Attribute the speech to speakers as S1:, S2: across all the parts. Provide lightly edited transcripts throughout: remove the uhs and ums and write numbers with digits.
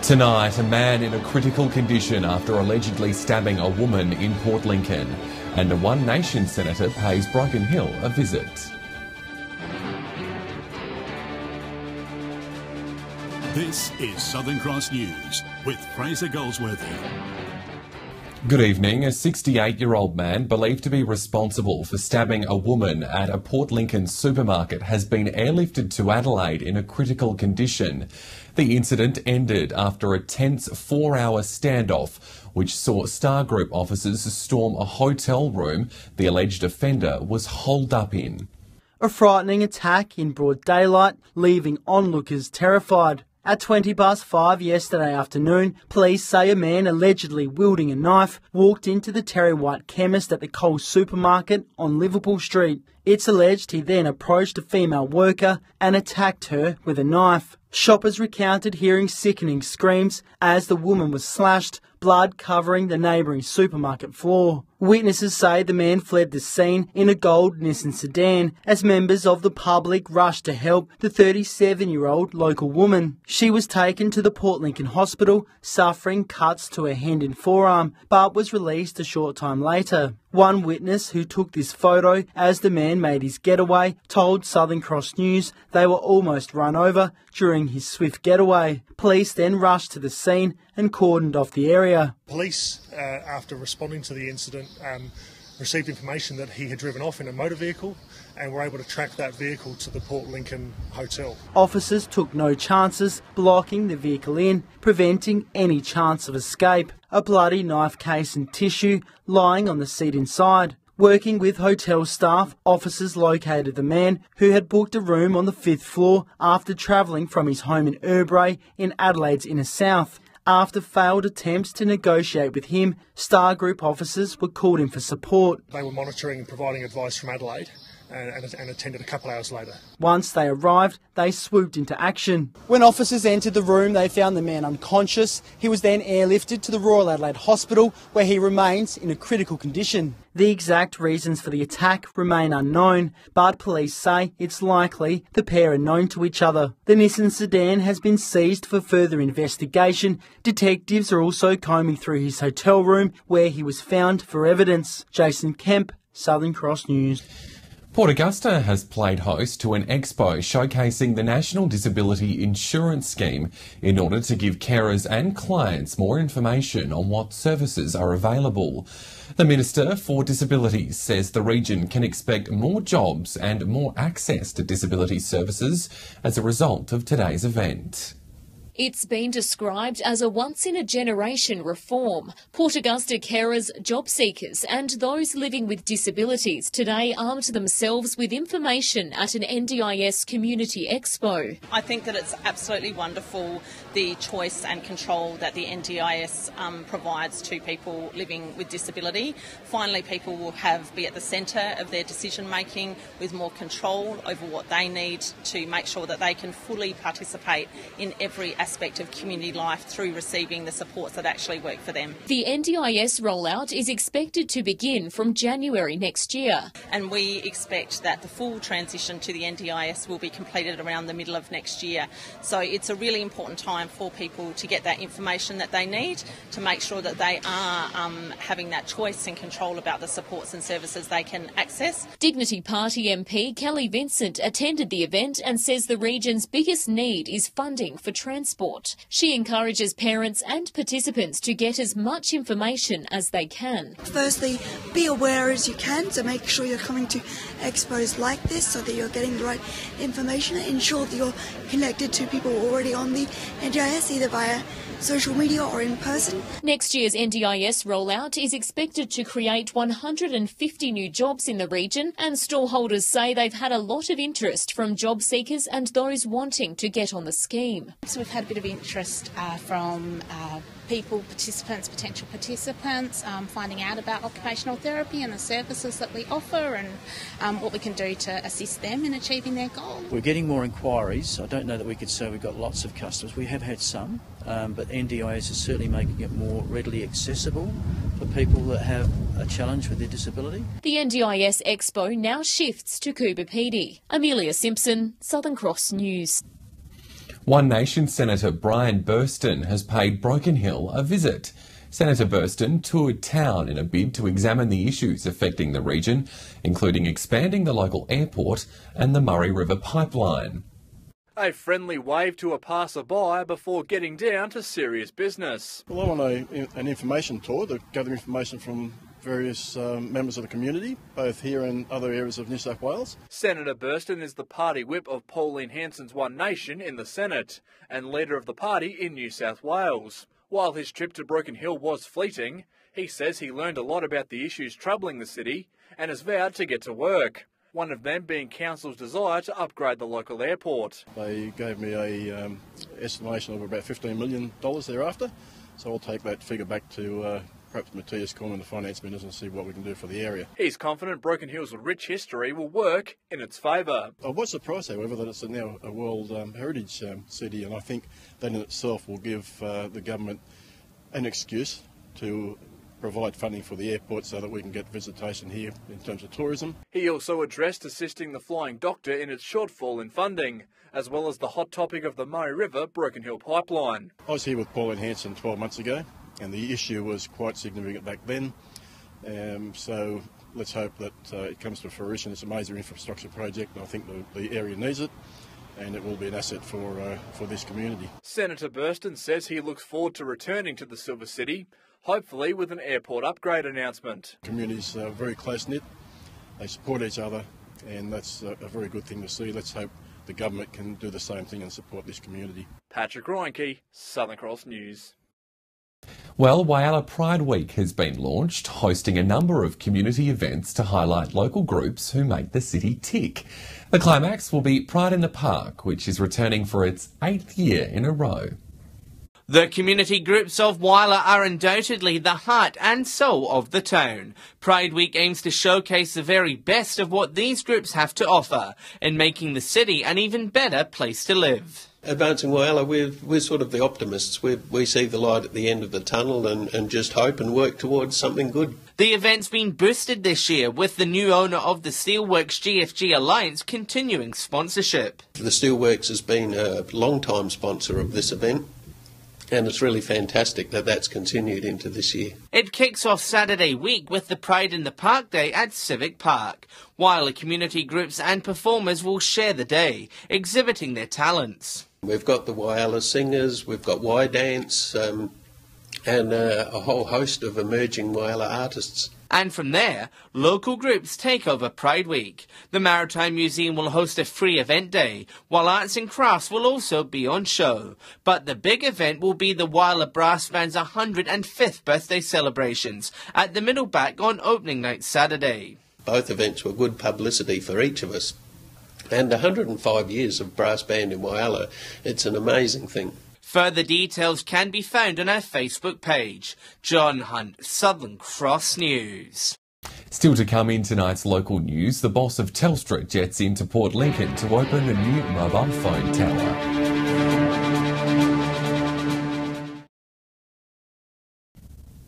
S1: Tonight, a man in a critical condition after allegedly stabbing a woman in Port Lincoln. And a One Nation senator pays Broken Hill a visit.
S2: This is Southern Cross News with Fraser Goldsworthy.
S1: Good evening. A 68-year-old man believed to be responsible for stabbing a woman at a Port Lincoln supermarket has been airlifted to Adelaide in a critical condition. The incident ended after a tense 4-hour standoff, which saw Star Group officers storm a hotel room the alleged offender was holed up in.
S3: A frightening attack in broad daylight, leaving onlookers terrified. At 5:20 yesterday afternoon, police say a man allegedly wielding a knife walked into the Terry White chemist at the Coles supermarket on Liverpool Street. It's alleged he then approached a female worker and attacked her with a knife. Shoppers recounted hearing sickening screams as the woman was slashed, blood covering the neighbouring supermarket floor. Witnesses say the man fled the scene in a gold Nissan sedan as members of the public rushed to help the 37-year-old local woman. She was taken to the Port Lincoln Hospital, suffering cuts to her hand and forearm, but was released a short time later. One witness who took this photo as the man made his getaway told Southern Cross News they were almost run over during his swift getaway. Police then rushed to the scene and cordoned off the area.
S4: Police, after responding to the incident, received information that he had driven off in a motor vehicle and were able to track that vehicle to the Port Lincoln Hotel. Officers
S3: took no chances, blocking the vehicle in, preventing any chance of escape. A bloody knife case and tissue lying on the seat inside. Working with hotel staff, officers located the man who had booked a room on the 5th floor after travelling from his home in Urbray in Adelaide's inner south. After failed attempts to negotiate with him, Star Group officers were called in for support.
S4: They were monitoring and providing advice from Adelaide and attended a couple hours later.
S3: Once they arrived, they swooped into action. When officers entered the room, they found the man unconscious. He was then airlifted to the Royal Adelaide Hospital, where he remains in a critical condition. The exact reasons for the attack remain unknown, but police say it's likely the pair are known to each other. The Nissan sedan has been seized for further investigation. Detectives are also combing through his hotel room, where he was found for evidence. Jason Kemp, Southern Cross News.
S1: Port Augusta has played host to an expo showcasing the National Disability Insurance Scheme in order to give carers and clients more information on what services are available. The Minister for Disabilities says the region can expect more jobs and more access to disability services as a result of today's event.
S5: It's been described as a once-in-a-generation reform. Port Augusta carers, job seekers and those living with disabilities today armed themselves with information at an NDIS Community Expo.
S6: I think that it's absolutely wonderful, the choice and control that the NDIS provides to people living with disability. Finally, people will be at the centre of their decision-making with more control over what they need to make sure that they can fully participate in every aspect of community life through receiving the supports that actually work for them.
S5: The NDIS rollout is expected to begin from January next year.
S6: And we expect that the full transition to the NDIS will be completed around the middle of next year. So it's a really important time for people to get that information that they need to make sure that they are having that choice and control about the supports and services they can access.
S5: Dignity Party MP Kelly Vincent attended the event and says the region's biggest need is funding for transport. She encourages parents and participants to get as much information as they can.
S7: Firstly, be aware as you can, so make sure you're coming to expos like this so that you're getting the right information. Ensure that you're connected to people already on the NDIS, either via social media or in person.
S5: Next year's NDIS rollout is expected to create 150 new jobs in the region, and stallholders say they've had a lot of interest from job seekers and those wanting to get on the scheme.
S8: So we've had a bit of interest from potential participants, finding out about occupational therapy and the services that we offer and what we can do to assist them in achieving their goal.
S9: We're getting more inquiries. I don't know that we could say we've got lots of customers. We have had some, but NDIS is certainly making it more readily accessible for people that have a challenge with their disability.
S5: The NDIS Expo now shifts to Coober Pedy. Amelia Simpson, Southern Cross News.
S1: One Nation Senator Brian Burston has paid Broken Hill a visit. Senator Burston toured town in a bid to examine the issues affecting the region, including expanding the local airport and the Murray River pipeline.
S10: A friendly wave to a passerby before getting down to serious business.
S11: Well, I want an information tour to gather information from various members of the community, both here and other areas of New South Wales.
S10: Senator Burston is the party whip of Pauline Hanson's One Nation in the Senate and leader of the party in New South Wales. While his trip to Broken Hill was fleeting, he says he learned a lot about the issues troubling the city and has vowed to get to work. One of them being Council's desire to upgrade the local airport.
S11: They gave me an estimation of about $15 million thereafter, so I'll take that figure back to perhaps Matthias Cormann, the Finance Minister, and see what we can do for the area.
S10: He's confident Broken Hill's rich history will work in its favour.
S11: I was surprised, however, that it's now a World Heritage City, and I think that in itself will give the government an excuse to provide funding for the airport so that we can get visitation here in terms of tourism.
S10: He also addressed assisting the Flying Doctor in its shortfall in funding, as well as the hot topic of the Murray River Broken Hill pipeline.
S11: I was here with Pauline Hanson 12 months ago, and the issue was quite significant back then. So let's hope that it comes to fruition. It's a major infrastructure project, and I think the area needs it, and it will be an asset for this community.
S10: Senator Burston says he looks forward to returning to the Silver City, hopefully with an airport upgrade announcement.
S11: The community's very close-knit, they support each other, and that's a very good thing to see. Let's hope the government can do the same thing and support this community.
S10: Patrick Reinke, Southern Cross News.
S1: Well, Whyalla Pride Week has been launched, hosting a number of community events to highlight local groups who make the city tick. The climax will be Pride in the Park, which is returning for its 8th year in a row.
S12: The community groups of Whyalla are undoubtedly the heart and soul of the town. Pride Week aims to showcase the very best of what these groups have to offer in making the city an even better place to live.
S13: Advancing Whyalla, we're sort of the optimists. We see the light at the end of the tunnel and just hope and work towards something good.
S12: The event's been boosted this year with the new owner of the Steelworks GFG Alliance continuing sponsorship.
S13: The Steelworks has been a long-time sponsor of this event, and it's really fantastic that that's continued into this year.
S12: It kicks off Saturday week with the Pride in the Park Day at Civic Park, while the community groups and performers will share the day, exhibiting their talents.
S13: We've got the Whyalla Singers, we've got Y Dance, and a whole host of emerging Whyalla artists.
S12: And from there, local groups take over Pride Week. The Maritime Museum will host a free event day, while arts and crafts will also be on show. But the big event will be the Whyalla Brass Band's 105th birthday celebrations at the Middleback on opening night Saturday.
S13: Both events were good publicity for each of us. And 105 years of brass band in Whyalla, it's an amazing thing.
S12: Further details can be found on our Facebook page. John Hunt, Southern Cross News.
S1: Still to come in tonight's local news, the boss of Telstra jets into Port Lincoln to open a new mobile phone tower.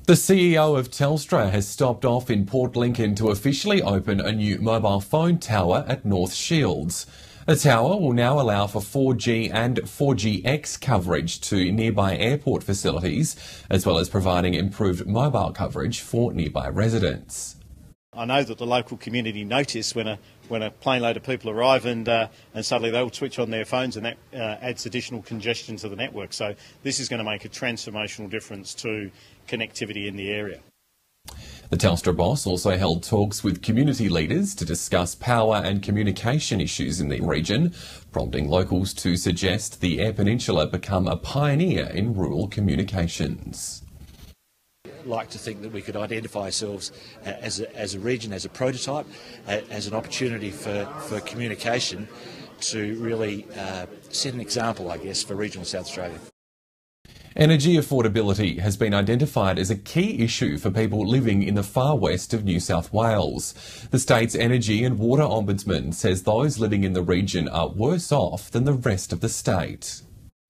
S1: The CEO of Telstra has stopped off in Port Lincoln to officially open a new mobile phone tower at North Shields. The tower will now allow for 4G and 4GX coverage to nearby airport facilities, as well as providing improved mobile coverage for nearby residents.
S14: I know that the local community notice when a plane load of people arrive and suddenly they'll switch on their phones, and that adds additional congestion to the network. So this is going to make a transformational difference to connectivity in the area.
S1: The Telstra boss also held talks with community leaders to discuss power and communication issues in the region, prompting locals to suggest the Eyre Peninsula become a pioneer in rural communications.
S15: I'd like to think that we could identify ourselves as a region, as a prototype, as an opportunity for communication to really set an example, I guess, for regional South Australia.
S1: Energy affordability has been identified as a key issue for people living in the far west of New South Wales. The state's Energy and Water Ombudsman says those living in the region are worse off than the rest of the state.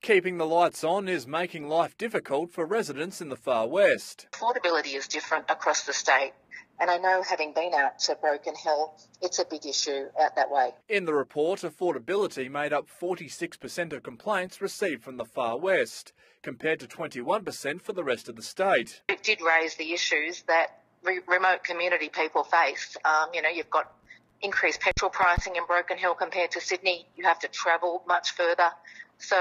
S10: Keeping the lights on is making life difficult for residents in the far west.
S16: Affordability is different across the state. And I know, having been out to Broken Hill, it's a big issue out that way.
S10: In the report, affordability made up 46% of complaints received from the Far West, compared to 21% for the rest of the state.
S16: It did raise the issues that remote community people face. You've got increased petrol pricing in Broken Hill compared to Sydney. You have to travel much further. So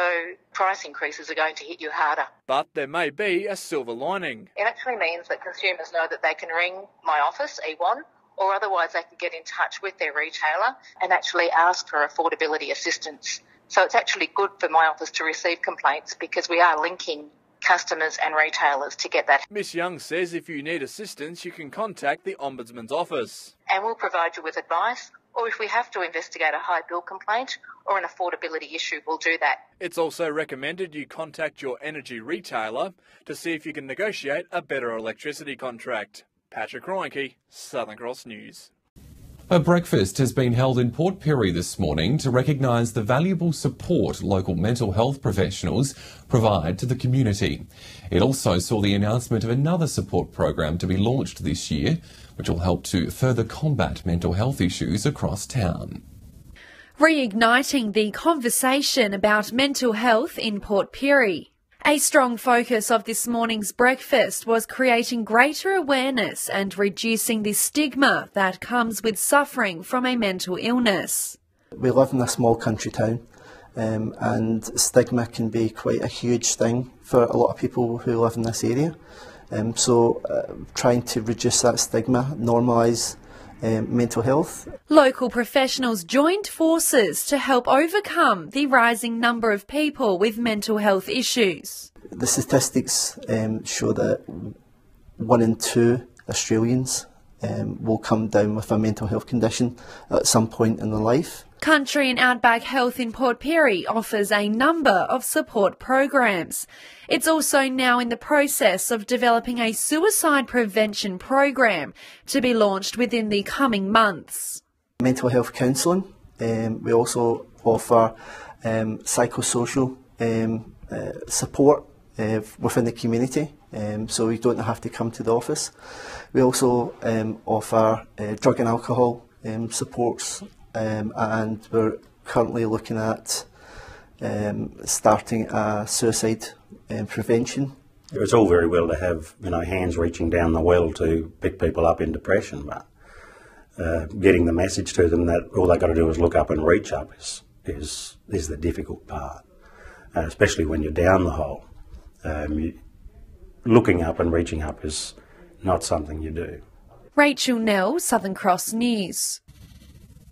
S16: price increases are going to hit you harder.
S10: But there may be a silver lining.
S16: It actually means that consumers know that they can ring my office, E1, or otherwise they can get in touch with their retailer and actually ask for affordability assistance. So it's actually good for my office to receive complaints because we are linking customers and retailers to get that.
S10: Miss Young says if you need assistance, you can contact the Ombudsman's office.
S16: And we'll provide you with advice, or if we have to investigate a high bill complaint or an affordability issue, we'll do that.
S10: It's also recommended you contact your energy retailer to see if you can negotiate a better electricity contract. Patrick Reinke, Southern Cross News.
S1: A breakfast has been held in Port Pirie this morning to recognise the valuable support local mental health professionals provide to the community. It also saw the announcement of another support program to be launched this year, which will help to further combat mental health issues across town.
S17: Reigniting the conversation about mental health in Port Pirie. A strong focus of this morning's breakfast was creating greater awareness and reducing the stigma that comes with suffering from a mental illness.
S18: We live in a small country town and stigma can be quite a huge thing for a lot of people who live in this area. So trying to reduce that stigma, normalise mental health.
S17: Local professionals joined forces to help overcome the rising number of people with mental health issues.
S18: The statistics show that 1 in 2 Australians will come down with a mental health condition at some point in their life.
S17: Country and Outback Health in Port Pirie offers a number of support programs. It's also now in the process of developing a suicide prevention program to be launched within the coming months.
S18: Mental health counselling. We also offer psychosocial support within the community, so you don't have to come to the office. We also offer drug and alcohol supports, and we're currently looking at starting a suicide prevention.
S19: It's all very well to have hands reaching down the well to pick people up in depression, but getting the message to them that all they've got to do is look up and reach up is the difficult part, especially when you're down the hole. Looking up and reaching up is not something you do.
S17: Rachel Nell, Southern Cross News.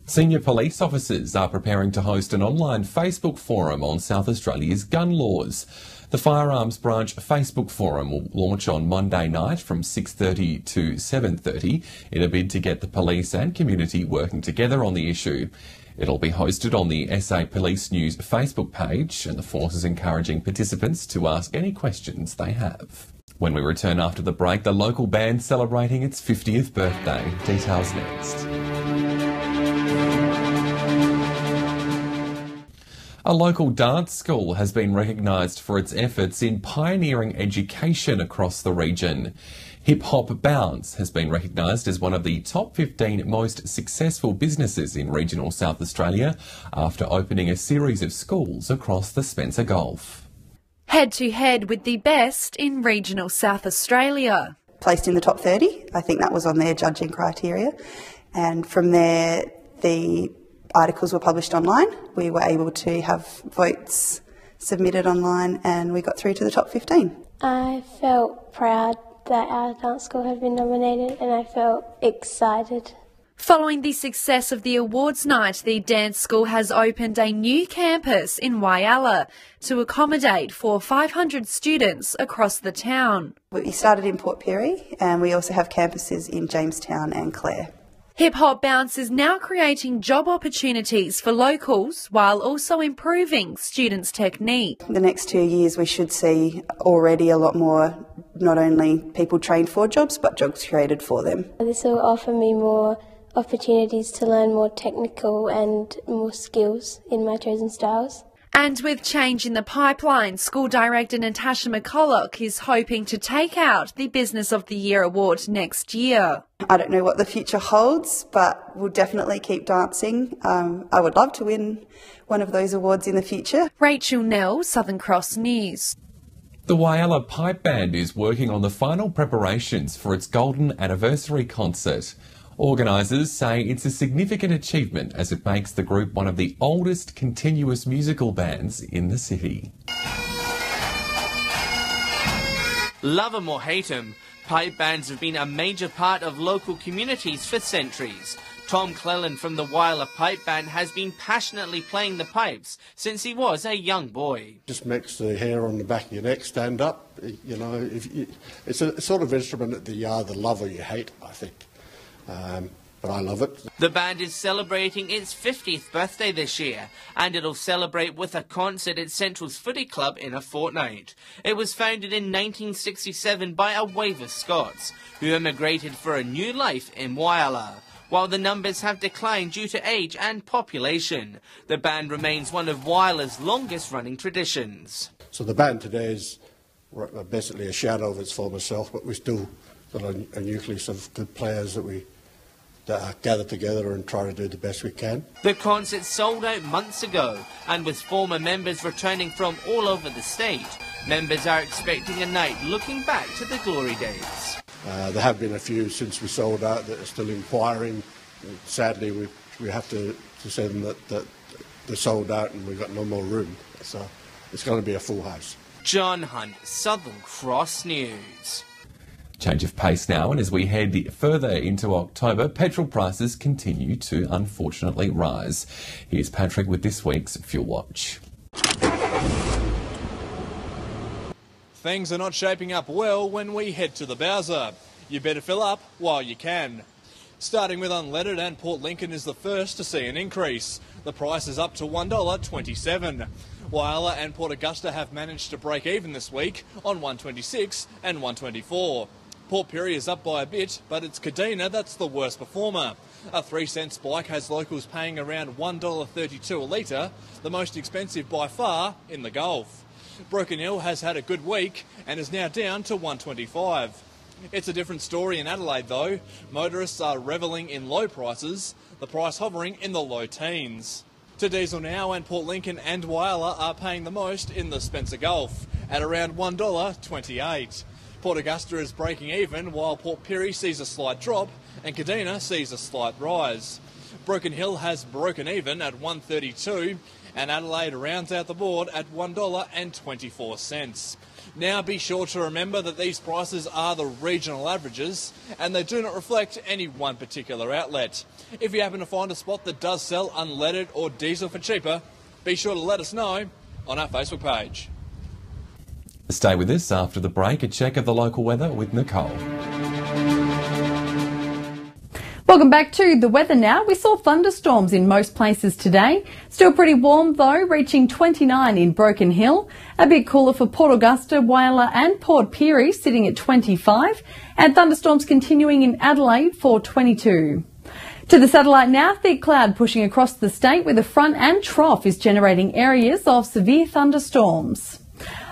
S1: Senior police officers are preparing to host an online Facebook forum on South Australia's gun laws. The Firearms Branch Facebook forum will launch on Monday night from 6:30 to 7:30 in a bid to get the police and community working together on the issue. It'll be hosted on the SA Police News Facebook page, and the force is encouraging participants to ask any questions they have. When we return after the break, the local band celebrating its 50th birthday. Details next. A local dance school has been recognised for its efforts in pioneering education across the region. Hip Hop Bounce has been recognised as one of the top 15 most successful businesses in regional South Australia after opening a series of schools across the Spencer Gulf.
S17: Head to head with the best in regional South Australia.
S20: Placed in the top 30, I think that was on their judging criteria, and from there the articles were published online. We were able to have votes submitted online and we got through to the top 15.
S21: I felt proud that our dance school had been nominated and I felt excited.
S17: Following the success of the awards night, the dance school has opened a new campus in Whyalla to accommodate for 500 students across the town.
S20: We started in Port Pirie and we also have campuses in Jamestown and Clare.
S17: Hip Hop Bounce is now creating job opportunities for locals while also improving students' technique.
S20: The next 2 years we should see already a lot more, not only people trained for jobs, but jobs created for them.
S21: This will offer me more opportunities to learn more technical and more skills in my chosen styles.
S17: And with change in the pipeline, School Director Natasha McCulloch is hoping to take out the Business of the Year award next year.
S20: I don't know what the future holds, but we'll definitely keep dancing. I would love to win one of those awards in the future.
S17: Rachel Nell, Southern Cross News.
S1: The Whyalla Pipe Band is working on the final preparations for its golden anniversary concert. Organisers say it's a significant achievement as it makes the group one of the oldest continuous musical bands in the city.
S12: Love 'em or hate 'em, pipe bands have been a major part of local communities for centuries. Tom Cleland from the Whyalla Pipe Band has been passionately playing the pipes since he was a young boy.
S2: Just makes the hair on the back of your neck stand up. You know, it's a sort of instrument that you either love or you hate, I think. But I love it.
S12: The band is celebrating its 50th birthday this year, and it'll celebrate with a concert at Central's Footy Club in a fortnight. It was founded in 1967 by a wave of Scots who emigrated for a new life in Whyalla. While the numbers have declined due to age and population, the band remains one of Whyalla's longest-running traditions.
S2: So the band today is basically a shadow of its former self, but we still got a nucleus of good players that gather together and try to do the best we can.
S12: The concert sold out months ago, and with former members returning from all over the state, members are expecting a night looking back to the glory days.
S2: There have been a few since we sold out that are still inquiring. Sadly, we have to say them that they're sold out and we've got no more room. So it's going to be a full house.
S12: John Hunt, Southern Cross News.
S1: Change of pace now, and as we head further into October, petrol prices continue to unfortunately rise. Here's Patrick with this week's Fuel Watch.
S10: Things are not shaping up well when we head to the Bowser. You better fill up while you can. Starting with unleaded, and Port Lincoln is the first to see an increase. The price is up to $1.27. Whyalla and Port Augusta have managed to break even this week on $1.26 and $1.24. Port Pirie is up by a bit, but it's Kadina that's the worst performer. A 3-cent spike has locals paying around $1.32 a litre, the most expensive by far in the Gulf. Broken Hill has had a good week and is now down to $1.25. It's a different story in Adelaide though. Motorists are revelling in low prices, the price hovering in the low teens. To diesel now, and Port Lincoln and Whyalla are paying the most in the Spencer Gulf at around $1.28. Port Augusta is breaking even, while Port Pirie sees a slight drop and Kadina sees a slight rise. Broken Hill has broken even at $1.32 and Adelaide rounds out the board at $1.24. Now be sure to remember that these prices are the regional averages and they do not reflect any one particular outlet. If you happen to find a spot that does sell unleaded or diesel for cheaper, be sure to let us know on our Facebook page.
S1: Stay with us after the break. A check of the local weather with Nicole.
S22: Welcome back to the weather now. We saw thunderstorms in most places today. Still pretty warm though, reaching 29 in Broken Hill. A bit cooler for Port Augusta, Whyalla and Port Pirie, sitting at 25. And thunderstorms continuing in Adelaide for 22. To the satellite now, thick cloud pushing across the state with a front and trough is generating areas of severe thunderstorms.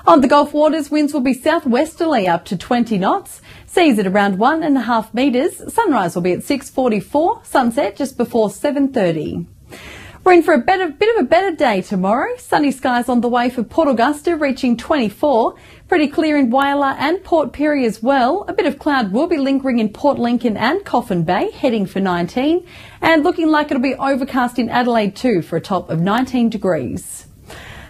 S22: On the Gulf waters, winds will be southwesterly up to 20 knots. Seas at around 1.5 metres. Sunrise will be at 6:44. Sunset just before 7:30. We're in for a bit of a better day tomorrow. Sunny skies on the way for Port Augusta, reaching 24. Pretty clear in Whyalla and Port Pirie as well. A bit of cloud will be lingering in Port Lincoln and Coffin Bay, heading for 19. And looking like it'll be overcast in Adelaide too, for a top of 19 degrees.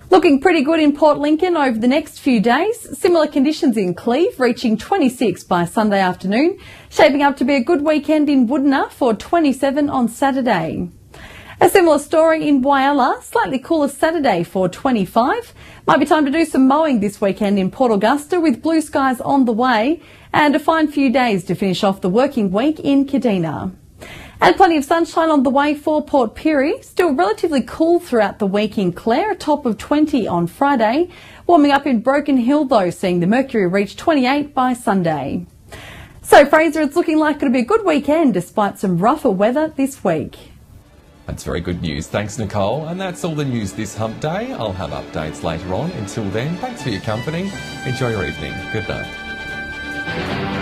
S22: Looking pretty good in Port Lincoln over the next few days. Similar conditions in Cleve, reaching 26 by Sunday afternoon. Shaping up to be a good weekend in Woodena for 27 on Saturday. A similar story in Whyalla, slightly cooler Saturday for 25. Might be time to do some mowing this weekend in Port Augusta with blue skies on the way. And a fine few days to finish off the working week in Kadina. And plenty of sunshine on the way for Port Pirie. Still relatively cool throughout the week in Clare, a top of 20 on Friday. Warming up in Broken Hill though, seeing the mercury reach 28 by Sunday. So Fraser, it's looking like it'll be a good weekend despite some rougher weather this week.
S1: That's very good news. Thanks, Nicole. And that's all the news this hump day. I'll have updates later on. Until then, thanks for your company. Enjoy your evening. Good night.